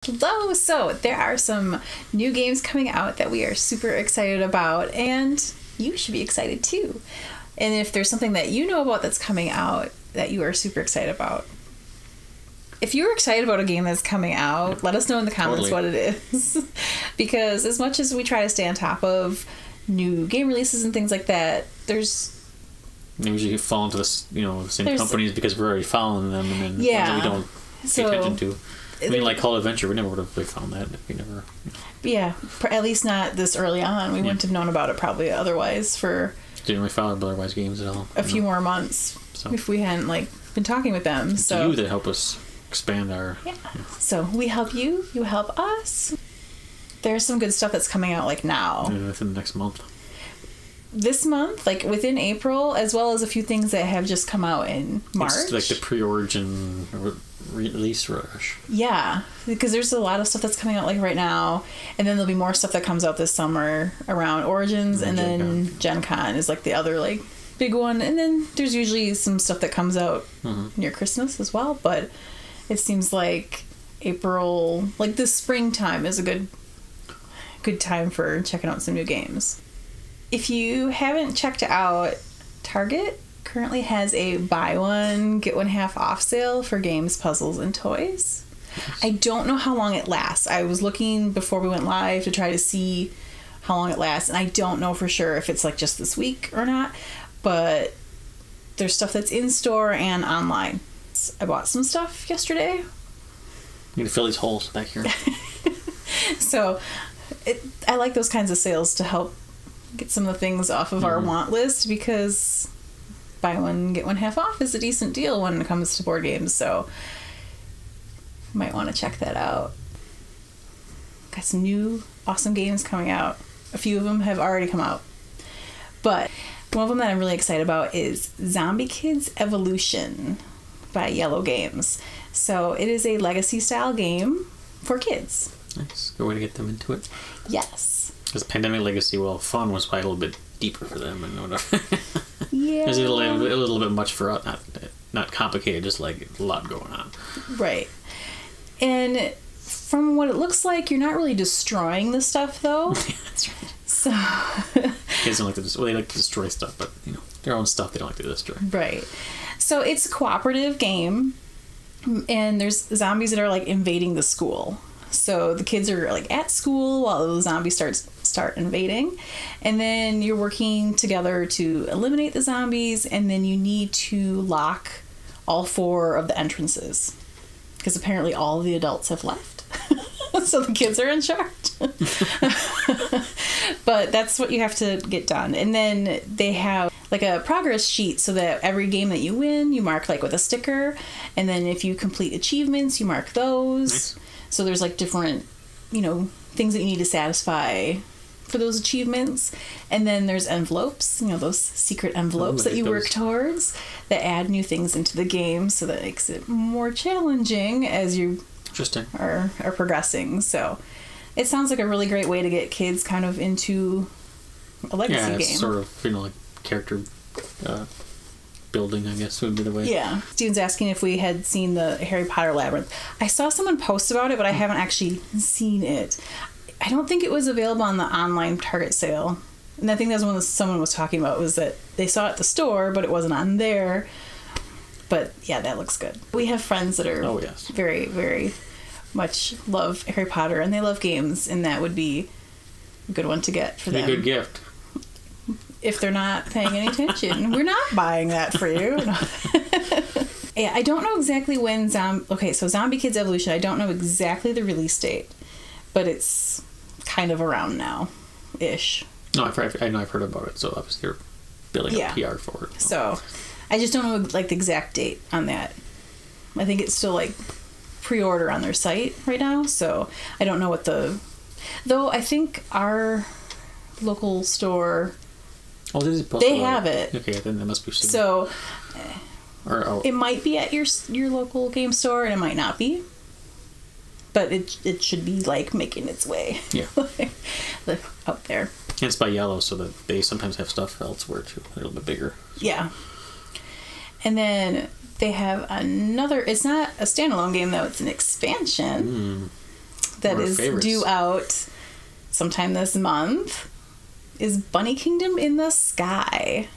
Hello! So, there are some new games coming out that we are super excited about, and you should be excited too. And if there's something that you know about that's coming out that you are super excited about, if you're excited about a game that's coming out, let us know in the comments what it is. Because as much as we try to stay on top of new game releases and things like that, we usually fall into this, the same companies because we're already following them, and then ones that we don't pay attention to. I mean, like Call Adventure, we never would have found that if we never. Yeah, at least not this early on. We wouldn't have known about it probably otherwise for. Didn't really follow otherwise games at all. A few more months if we hadn't been talking with them. It's you that help us expand our. Yeah. So we help you. You help us. There's some good stuff that's coming out now. Yeah, within the next month. This month, within April, as well as a few things that have just come out in March. It's like the pre-origin release rush. Yeah, because there's a lot of stuff that's coming out right now, and then there'll be more stuff that comes out this summer around Origins, and then Gen Con is the other big one, and then there's usually some stuff that comes out near Christmas as well. But it seems like April, this springtime, is a good time for checking out some new games. If you haven't checked out, Target currently has a buy one, get one half off sale for games, puzzles, and toys. Yes. I don't know how long it lasts. I was looking before we went live to try to see how long it lasts, and I don't know for sure if it's just this week or not, but there's stuff that's in store and online. I bought some stuff yesterday. You need to fill these holes back here. So I like those kinds of sales to help get some of the things off of our want list, because buy one, get one half off is a decent deal when it comes to board games, so you might want to check that out. Got some new awesome games coming out. A few of them have already come out, but one of them that I'm really excited about is Zombie Kidz Evolution by Iello Games. So it is a legacy style game for kids. Nice. Good way to get them into it. Yes. Because Pandemic Legacy, fun was probably a little bit deeper for them and whatever. Yeah. It was a little bit much for us. Not complicated, just a lot going on. Right. And from what it looks like, you're not really destroying the stuff, though. Yeah, that's right. So. Kids don't they like to destroy stuff, but their own stuff they don't like to destroy. Right. So it's a cooperative game, and there's zombies that are invading the school. So the kids are at school while the zombies start invading, and then you're working together to eliminate the zombies, and then you need to lock all 4 of the entrances, because apparently all of the adults have left. So the kids are in charge. But that's what you have to get done. And then they have a progress sheet, so that every game that you win, you mark with a sticker, and then if you complete achievements, you mark those. Nice. So there's different, things that you need to satisfy for those achievements. And then there's envelopes, those secret envelopes that you work towards that add new things into the game, so that makes it more challenging as you are progressing. So it sounds like a really great way to get kids kind of into a legacy game. Yeah, it's sort of, character building, I guess, would be the way. Yeah. Steven's asking if we had seen the Harry Potter Labyrinth. I saw someone post about it, but I haven't actually seen it. I don't think it was available on the online Target sale. And I think that's one that someone was talking about, was that they saw it at the store, but it wasn't on there. But yeah, that looks good. We have friends that are very, very much love Harry Potter, and they love games, and that would be a good one to get for them. A good gift. If they're not paying any attention. We're not buying that for you. Yeah, I don't know exactly when so Zombie Kidz Evolution, I don't know exactly the release date, but it's kind of around now-ish. No, I know I've heard about it, so obviously they're building up PR for it. So I just don't know the exact date on that. I think it's still pre-order on their site right now, so I don't know what though I think our local store, they have it. Okay, then that must be soon. So it might be at your local game store, and it might not be. But it should be making its way. Yeah. Out there. And it's by Iello, so that they sometimes have stuff elsewhere too, a little bit bigger. Yeah. And then they have another. It's not a standalone game though; it's an expansion that is due out sometime this month is Bunny Kingdom in the Sky.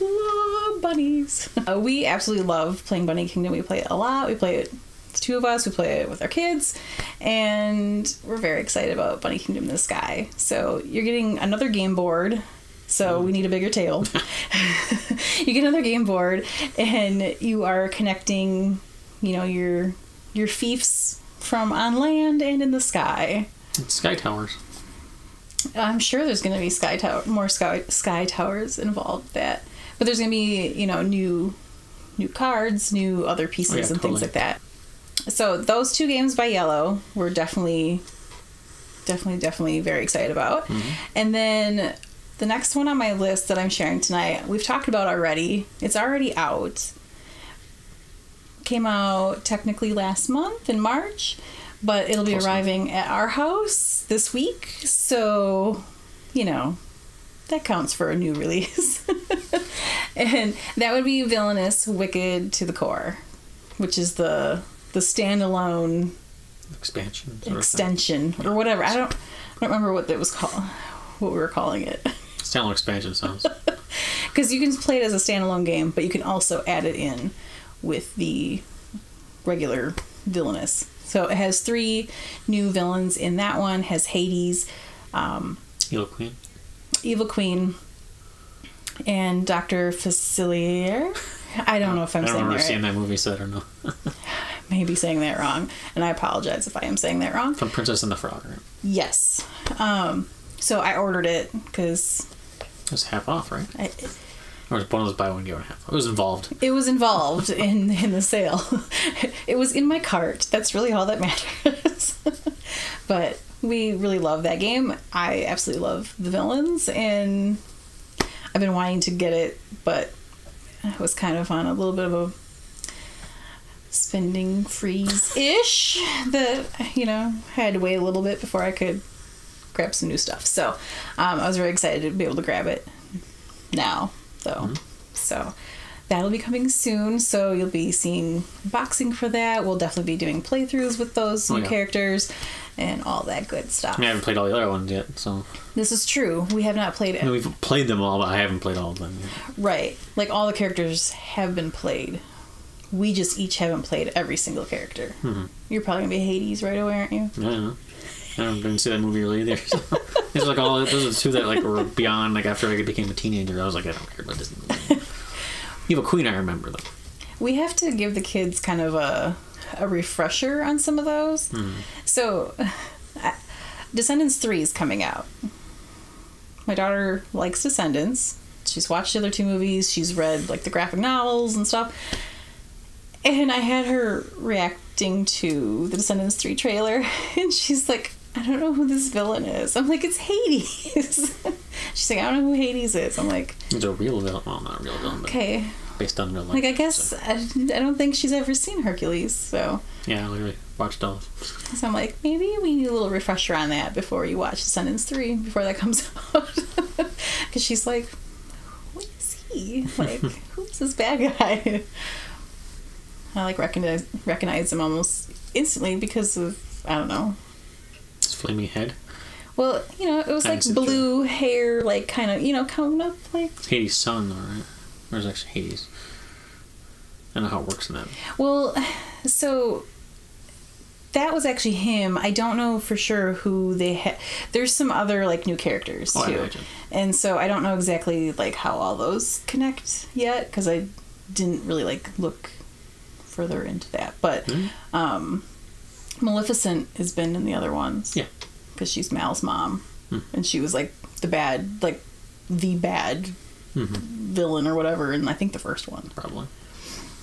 Love bunnies. We absolutely love playing Bunny Kingdom. We play it a lot. We play it, it's two of us. We play it with our kids, and we're very excited about Bunny Kingdom in the Sky. So you're getting another game board. So we need a bigger table. You get another game board, and you are connecting, you know, your fiefs from on land and in the sky. Sky towers. I'm sure there's going to be more sky towers involved with that. But there's going to be, you know, new cards, new other pieces and things like that. So those two games by Iello we're definitely very excited about. Mm-hmm. And then the next one on my list that I'm sharing tonight, we've talked about already. It's already out. Came out technically last month in March, but it'll be arriving at our house this week. So, you know, that counts for a new release. And that would be Villainous Wicked to the Core, which is the standalone extension or whatever. I don't remember what it was called, what we were calling it. Standalone expansion sounds. Because you can play it as a standalone game, but you can also add it in with the regular Villainous. So it has 3 new villains in that one. It has Hades, Evil Queen, and Dr. Facilier. I don't know if I'm saying that right. I don't remember seeing that movie, so I don't know. Maybe saying that wrong, and I apologize if I am saying that wrong. From Princess and the Frog, right? Yes. So I ordered it because it was half off, right? Or was one of those buy one get one half? It was involved. It was involved in the sale. It was in my cart. That's really all that matters. But we really love that game. I absolutely love the villains, and I've been wanting to get it, but I was kind of on a little bit of a spending freeze-ish that, you know, I had to wait a little bit before I could grab some new stuff. So I was very excited to be able to grab it now. So that'll be coming soon. So you'll be seeing unboxing for that. We'll definitely be doing playthroughs with those new characters and all that good stuff. I haven't played all the other ones yet, so. This is true. We have not played it. No, we've played them all, but I haven't played all of them yet. Right. Like, all the characters have been played. We just each haven't played every single character. Mm-hmm. You're probably going to be Hades right away, aren't you? Yeah. I didn't see that movie really either. So. It's like all those are 2 that like were beyond, like after I became a teenager, I was like, I don't care about this movie. Evil Queen, I remember though. We have to give the kids kind of a refresher on some of those. Mm. So, Descendants 3 is coming out. My daughter likes Descendants. She's watched the other 2 movies. She's read like the graphic novels and stuff. And I had her reacting to the Descendants 3 trailer, and she's like, I don't know who this villain is. I'm like, it's Hades. She's like, I don't know who Hades is. I'm like, it's a real villain. Well, not a real villain, but okay, based on real life. Like, I guess so. I don't think she's ever seen Hercules, so. Yeah, I literally watched all. So I'm like, maybe we need a little refresher on that before you watch Descendants 3, before that comes out. Because she's like, what is he? Like, who's this bad guy? I like recognize him almost instantly because of, I don't know, his flaming head. Well, you know, it was like blue hair, like kind of, you know, coming up like. It's Hades' son, though, right? Or is it actually Hades? I don't know how it works in that. Well, so that was actually him. I don't know for sure who they had. There's some other like new characters too, I imagine. And so I don't know exactly like how all those connect yet because I didn't really like look further into that. But Maleficent has been in the other ones. Yeah. Because she's Mal's mom. And she was like the bad villain or whatever in I think the first one. Probably.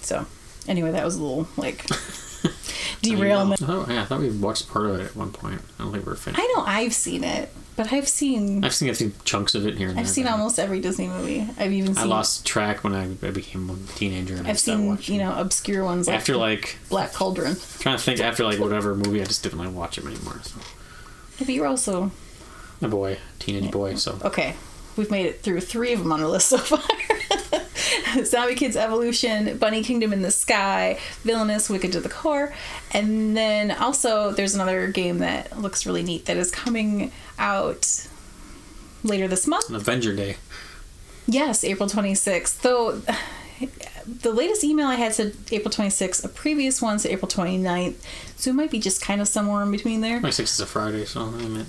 So, anyway, that was a little like derailment. I thought we watched part of it at one point. I don't think we were finished. I know I've seen it, but I've seen chunks of it here and there. I've seen almost every Disney movie. I've even seen. I lost track when I became a teenager. And I've seen obscure ones like after like Black Cauldron. I'm trying to think after like whatever movie I just didn't like watch them anymore. So. Yeah, but you're also a boy, teenage boy. So okay, we've made it through 3 of them on our list so far. Zombie Kidz Evolution, Bunny Kingdom in the Sky, Villainous, Wicked to the Core. And then also there's another game that looks really neat that is coming out later this month. An Avenger Day. Yes, April 26th. Though the latest email I had said April 26th. A previous one said April 29th. So it might be just kind of somewhere in between there. 26th is a Friday, so I meant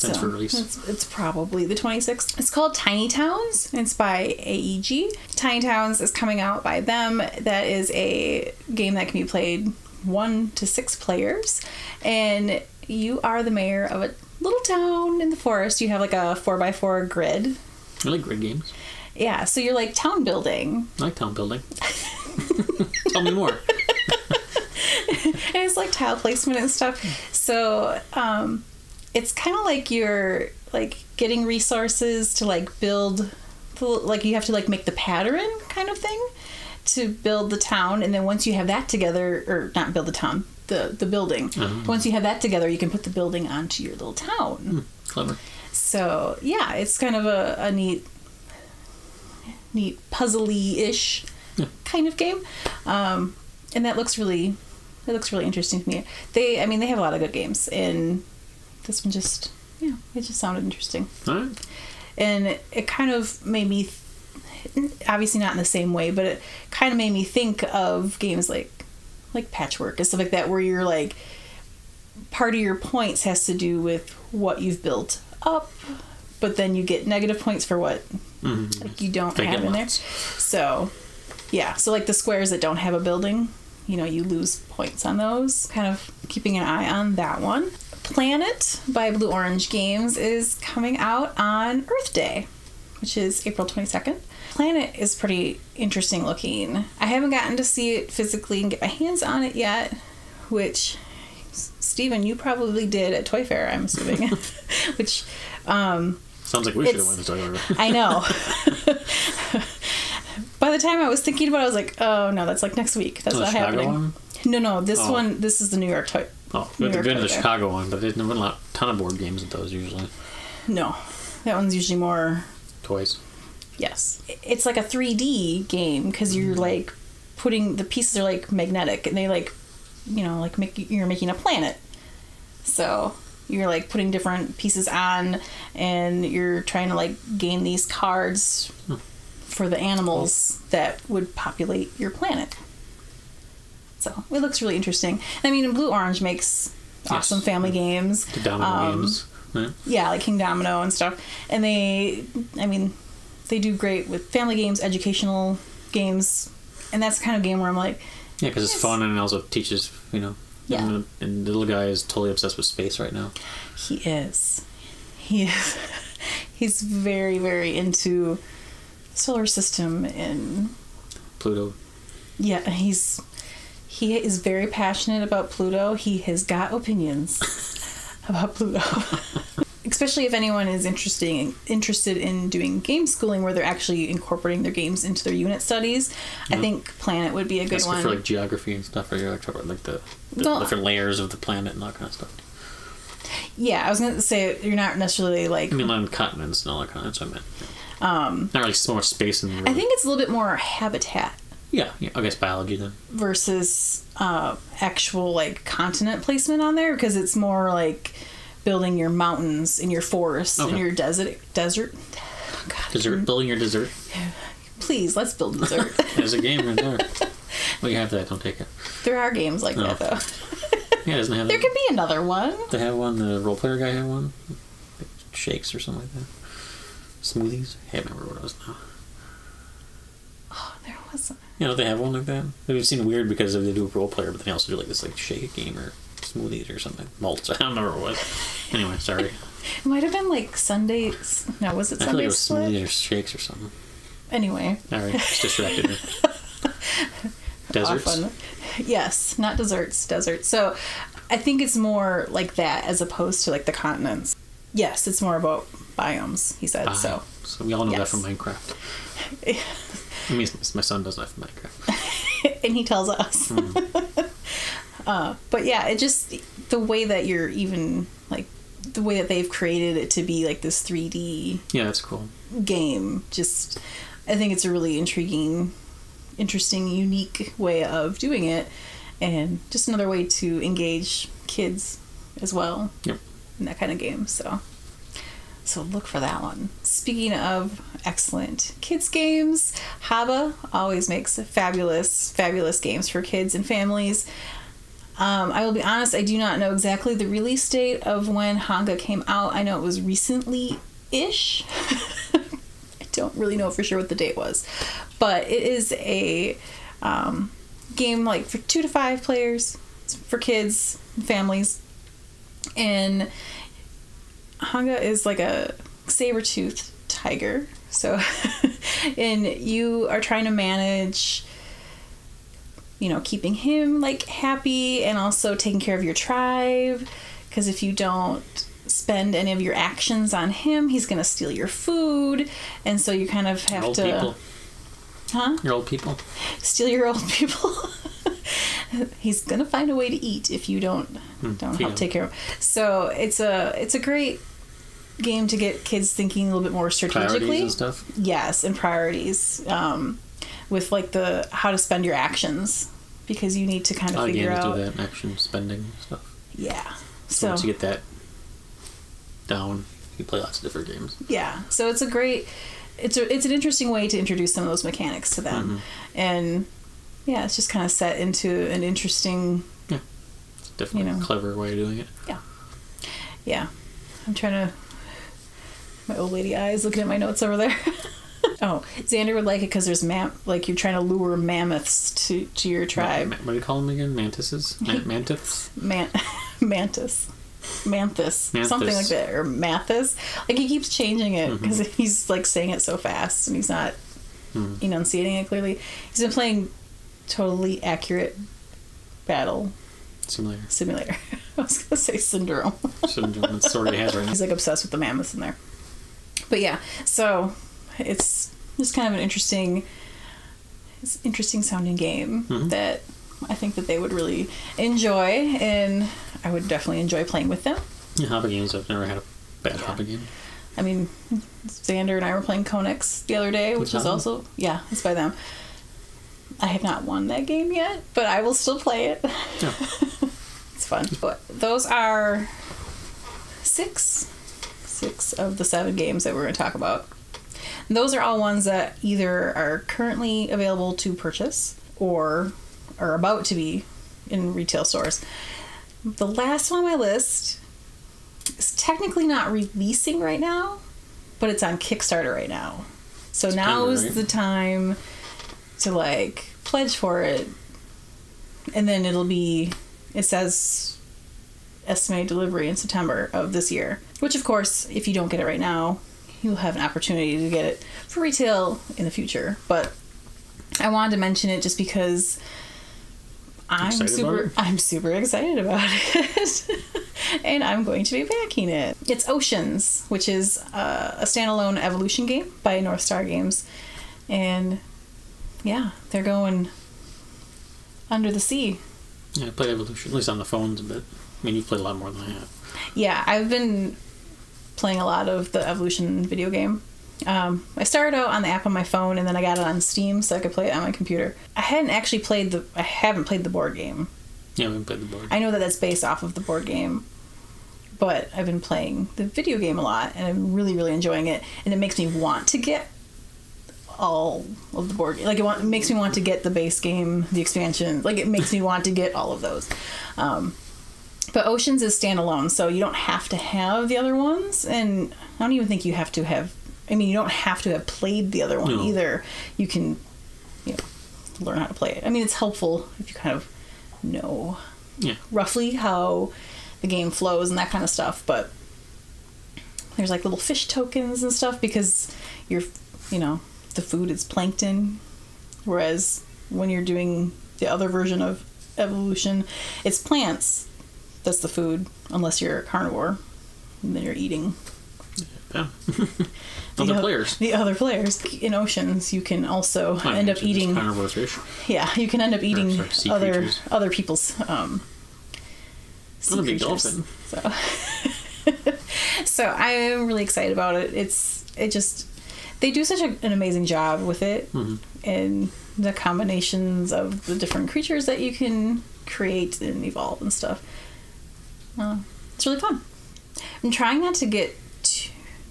that's for release. It's probably the 26th. It's called Tiny Towns. It's by AEG. Tiny Towns is coming out by them. That is a game that can be played 1 to 6 players. And you are the mayor of a little town in the forest. You have like a 4x4 grid. I like grid games. Yeah, so you're like town building. I like town building. Tell me more. And it's like tile placement and stuff. So, it's kind of like you're like getting resources to like build, like you have to like make the pattern kind of thing to build the town. And then once you have that together, or not build the town, the building. Once you have that together, you can put the building onto your little town. Clever. So yeah, it's kind of a neat puzzly-ish kind of game. And that looks really interesting to me. They have a lot of good games, and this one just sounded interesting. All right. And it kind of made me, obviously not in the same way, but it kind of made me think of games like Patchwork and stuff like that, where you're like, part of your points has to do with what you've built up, but then you get negative points for what like you don't have in there. So yeah, so like the squares that don't have a building, you lose points on those. Kind of keeping an eye on that one. Planet by Blue Orange Games is coming out on Earth Day, which is April 22nd. Planet is pretty interesting looking. I haven't gotten to see it physically and get my hands on it yet, which, Steven, you probably did at Toy Fair, I'm assuming. Which, sounds like we should have went to Toy Fair. I know. By the time I was thinking about it, I was like, oh no, that's like next week. That's not happening. One? No, this is the New York Toy. Oh, we have to go to the Chicago one, but there's never a ton of board games at those usually. No, that one's usually more toys. Yes, it's like a 3D game because you're like putting the pieces are like magnetic, and they like, you're making a planet. So you're like putting different pieces on, and you're trying to like gain these cards for the animals that would populate your planet. So it looks really interesting. I mean, Blue Orange makes awesome family games. The Domino games. Right? Yeah, like King Domino and stuff. And they do great with family games, educational games. And that's the kind of game where I'm like... Yeah, because it's fun and it also teaches, Yeah. And the little guy is totally obsessed with space right now. He is. He's very, very into the solar system and... Pluto. Yeah, he is very passionate about Pluto. He has got opinions about Pluto. Especially if anyone is interested in doing game schooling where they're actually incorporating their games into their unit studies. I think Planet would be a good one. For like geography and stuff, or you're like talking about like the different layers of the planet and all that kind of stuff. Yeah, I was going to say you're not necessarily like... on continents and all that kind of stuff, I meant. Not really so much space in the I think it's a little bit more habitat. Yeah, I guess biology then. Versus actual like continent placement on there, because it's more like building your mountains in your forest and your desert. Oh, God, building your desert. Please, let's build desert. There's a game right there. Well, you have that. Don't take it. There are games like that though. Yeah, doesn't have. There could be another one. They have one. The role player guy had one. Like shakes or something like that. Smoothies. I can't remember what it was now. Oh, there wasn't. They have one like that. It seemed weird because they do a role player, but they also do like this like shake game or smoothies or something. Malts. I don't remember what it was. Anyway, sorry. It might have been like Sundays. No, was it Sunday? I feel like it was smoothies or shakes or something. Anyway. All right, just distracted me. Deserts. Often. Yes, not desserts. Deserts. So, I think it's more like that as opposed to like the continents. Yes, it's more about biomes. He said so. So we all know that from Minecraft. I mean, my son does that from Minecraft. And he tells us. But yeah, it just, the way that you're even, like, the way that they've created it to be like this 3D that's cool game, just, I think it's a really interesting, unique way of doing it, and just another way to engage kids as well. Yep. In that kind of game. So look for that one. Speaking of excellent kids games, Haba always makes fabulous games for kids and families. I will be honest, I do not know exactly the release date of when Hanga came out. I know it was recently-ish. I don't really know for sure what the date was. But it is a game like for 2 to 5 players. It's for kids and families. And Hanga is like a saber-toothed tiger. So, and you are trying to manage, keeping him like happy and also taking care of your tribe. Because if you don't spend any of your actions on him, he's going to steal your food. And so you kind of have old to... People. Huh? Your old people. Steal your old people. He's going to find a way to eat if you don't help take care of him. So it's a great game to get kids thinking a little bit more strategically. Priorities and stuff? Yes, and priorities. With like the how to spend your actions, because you need to kind of figure out. Do that action spending stuff. Yeah. So once you get that down, you play lots of different games. Yeah. So it's a great. It's an interesting way to introduce some of those mechanics to them, and yeah, it's just kind of set into an interesting. Yeah. It's definitely a clever way of doing it. Yeah. Yeah. I'm trying to. My old lady eyes looking at my notes over there. Oh, Xander would like it because there's you're trying to lure mammoths to your tribe. What do you call them again? Mantises? Mantis? Mantis. Something like that. Or Mathis. Like, he keeps changing it because he's, like, saying it so fast and he's not enunciating it clearly. He's been playing totally accurate battle simulator. I was going to say syndrome. Syndrome. That's sort of has right now. He's, like, obsessed with the mammoths in there. But, yeah. So, it's just kind of an interesting sounding game that I think that they would really enjoy, and I would definitely enjoy playing with them. Yeah, hobby games, I've never had a bad hobby game. I mean, Xander and I were playing Konex the other day, which is also, it's by them. I have not won that game yet, but I will still play it. Yeah. It's fun. But those are six of the 7 games that we're going to talk about. And those are all ones that either are currently available to purchase or are about to be in retail stores. The last one on my list is technically not releasing right now, but it's on Kickstarter right now. So now is the time to like pledge for it, and then it says estimated delivery in September of this year, which of course, if you don't get it right now, you'll have an opportunity to get it for retail in the future. But I wanted to mention it just because I'm super excited about it. And I'm going to be backing it. It's Oceans, which is a standalone evolution game by North Star Games. And yeah, they're going under the sea. Yeah, I played Evolution, at least on the phones a bit. I mean, you've played a lot more than I have. Yeah, I've been playing a lot of the Evolution video game. I started out on the app on my phone, and then I got it on Steam so I could play it on my computer. I haven't played the board game. Yeah, we haven't played the board. I know that that's based off of the board game, but I've been playing the video game a lot, and I'm really, really enjoying it. And it makes me want to get all of the board game. Like, it makes me want to get the base game, the expansion. Like, it makes me want to get all of those. But Oceans is standalone, so you don't have to have the other ones, and I don't even think you have to have. I mean, you don't have to have played the other one either. You can, learn how to play it. I mean, it's helpful if you kind of know roughly how the game flows and that kind of stuff. But there's like little fish tokens and stuff because the food is plankton, whereas when you're doing the other version of Evolution, it's plants. That's the food, unless you're a carnivore, and then you're eating. Yeah. The other players in Oceans, you can also end up eating carnivore fish. Yeah, you can end up eating other people's sea big dolphin. So I'm really excited about it. they do such an amazing job with it, and the combinations of the different creatures that you can create and evolve and stuff. It's really fun. I'm trying not to get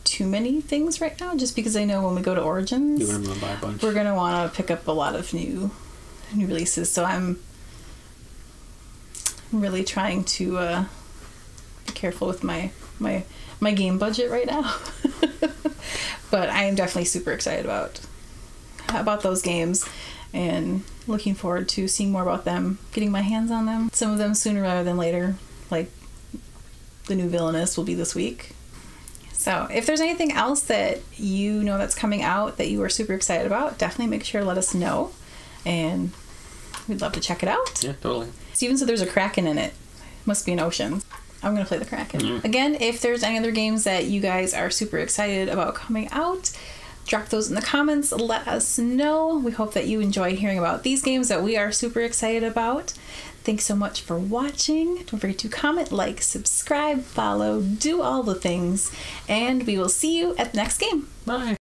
too many things right now, just because I know when we go to Origins, you're gonna buy a bunch. We're gonna want to pick up a lot of new releases. So I'm really trying to be careful with my game budget right now. But I am definitely super excited about those games, and looking forward to seeing more about them, getting my hands on them. Some of them sooner rather than later, like the new Villainous will be this week. So if there's anything else that you know that's coming out that you are super excited about, definitely make sure to let us know, and we'd love to check it out. Yeah, totally. Steven said there's a Kraken in it. Must be an ocean. I'm going to play the Kraken. Again, if there's any other games that you guys are super excited about coming out, drop those in the comments. Let us know. We hope that you enjoy hearing about these games that we are super excited about. Thanks so much for watching. Don't forget to comment, like, subscribe, follow, do all the things, and we will see you at the next game. Bye.